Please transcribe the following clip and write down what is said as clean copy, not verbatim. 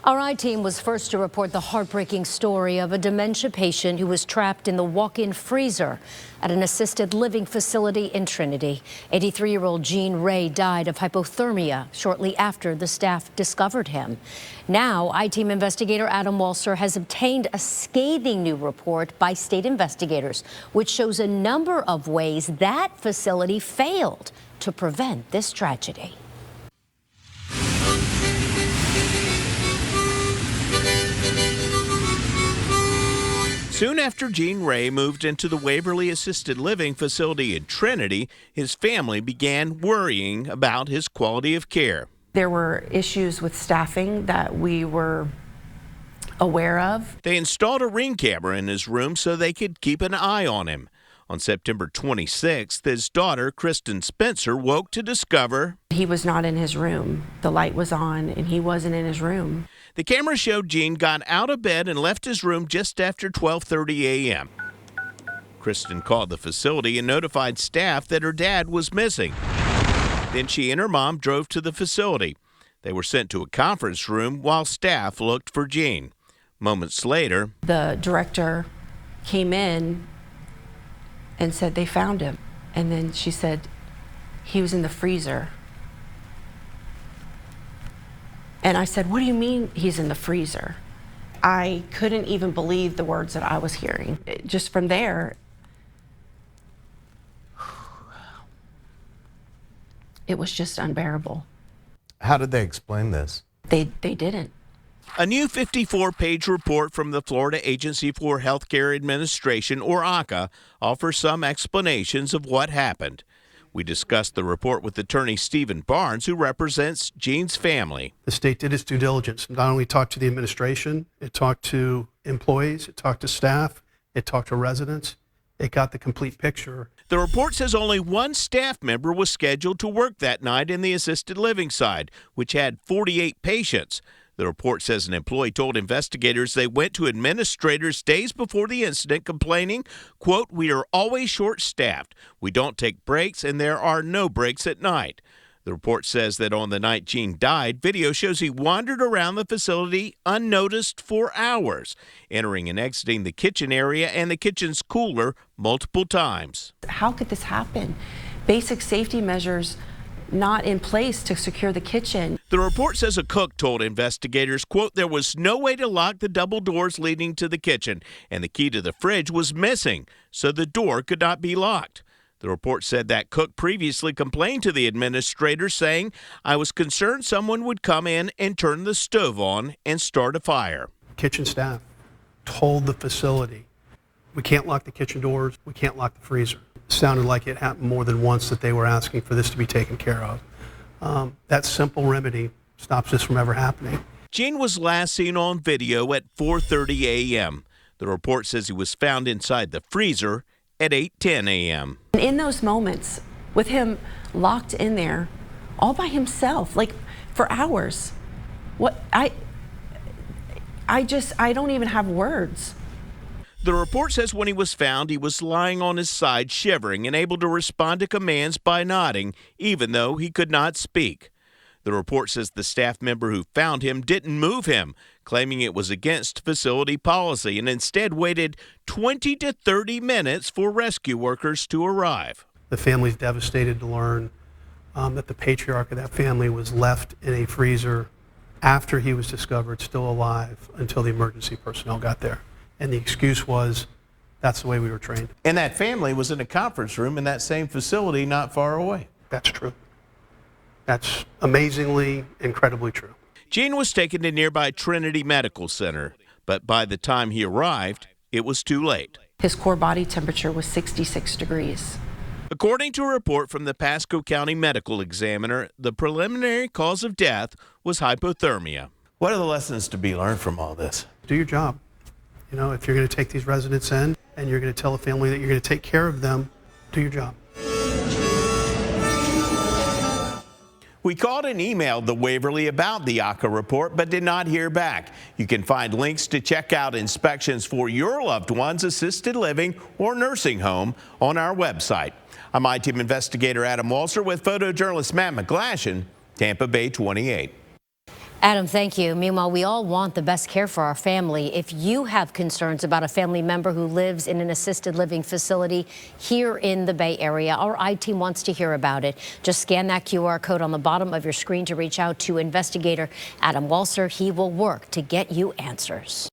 Our I-Team was first to report the heartbreaking story of a dementia patient who was trapped in the walk-in freezer at an assisted living facility in Trinity. 83-year-old Gene Ray died of hypothermia shortly after the staff discovered him. Now, I-Team investigator Adam Walser has obtained a scathing new report by state investigators, which shows a number of ways that facility failed to prevent this tragedy. Soon after Gene Ray moved into the Waverly Assisted Living facility in Trinity, his family began worrying about his quality of care. There were issues with staffing that we were aware of. They installed a Ring camera in his room so they could keep an eye on him. On September 26th, his daughter, Kristen Spencer, woke to discover he was not in his room. The light was on and he wasn't in his room. The camera showed Gene got out of bed and left his room just after 12:30 a.m. Kristen called the facility and notified staff that her dad was missing. Then she and her mom drove to the facility. They were sent to a conference room while staff looked for Gene. Moments later, the director came in and said they found him. And then she said he was in the freezer. And I said, what do you mean he's in the freezer? I couldn't even believe the words that I was hearing. Just from there, it was just unbearable. How did they explain this? They didn't. A new 54-page report from the Florida Agency for Healthcare Administration, or AHCA, offers some explanations of what happened. We discussed the report with attorney Stephen Barnes, who represents Gene's family. The state did its due diligence. Not only talked to the administration, it talked to employees, it talked to staff, it talked to residents. It got the complete picture. The report says only one staff member was scheduled to work that night in the assisted living side, which had 48 patients. The report says an employee told investigators they went to administrators days before the incident complaining, quote, "We are always short-staffed. We don't take breaks, and there are no breaks at night." The report says that on the night Gene died, video shows he wandered around the facility unnoticed for hours, entering and exiting the kitchen area and the kitchen's cooler multiple times. How could this happen? Basic safety measures not in place to secure the kitchen. The report says a cook told investigators, quote, "There was no way to lock the double doors leading to the kitchen, and the key to the fridge was missing, so the door could not be locked." The report said that cook previously complained to the administrator, saying, "I was concerned someone would come in and turn the stove on and start a fire." Kitchen staff told the facility, we can't lock the kitchen doors, we can't lock the freezer. It sounded like it happened more than once that they were asking for this to be taken care of. That simple remedy stops this from ever happening. Gene was last seen on video at 4:30 a.m. The report says he was found inside the freezer at 8:10 a.m. And in those moments, with him locked in there, all by himself, like for hours, I don't even have words. The report says when he was found, he was lying on his side, shivering and able to respond to commands by nodding, even though he could not speak. The report says the staff member who found him didn't move him, claiming it was against facility policy, and instead waited 20 to 30 minutes for rescue workers to arrive. The family's devastated to learn that the patriarch of that family was left in a freezer after he was discovered still alive until the emergency personnel got there. And the excuse was, that's the way we were trained. And that family was in a conference room in that same facility not far away. That's true. That's amazingly, incredibly true. Gene was taken to nearby Trinity Medical Center, but by the time he arrived, it was too late. His core body temperature was 66 degrees. According to a report from the Pasco County Medical Examiner, the preliminary cause of death was hypothermia. What are the lessons to be learned from all this? Do your job. You know, if you're going to take these residents in and you're going to tell a family that you're going to take care of them, do your job. We called and emailed the Waverly about the AHCA report, but did not hear back. You can find links to check out inspections for your loved one's assisted living or nursing home on our website. I'm I-Team investigator Adam Walser with photojournalist Matt McGlashan, Tampa Bay 28. Adam, thank you. Meanwhile, we all want the best care for our family. If you have concerns about a family member who lives in an assisted living facility here in the Bay Area, our I-team wants to hear about it. Just scan that QR code on the bottom of your screen to reach out to investigator Adam Walser. He will work to get you answers.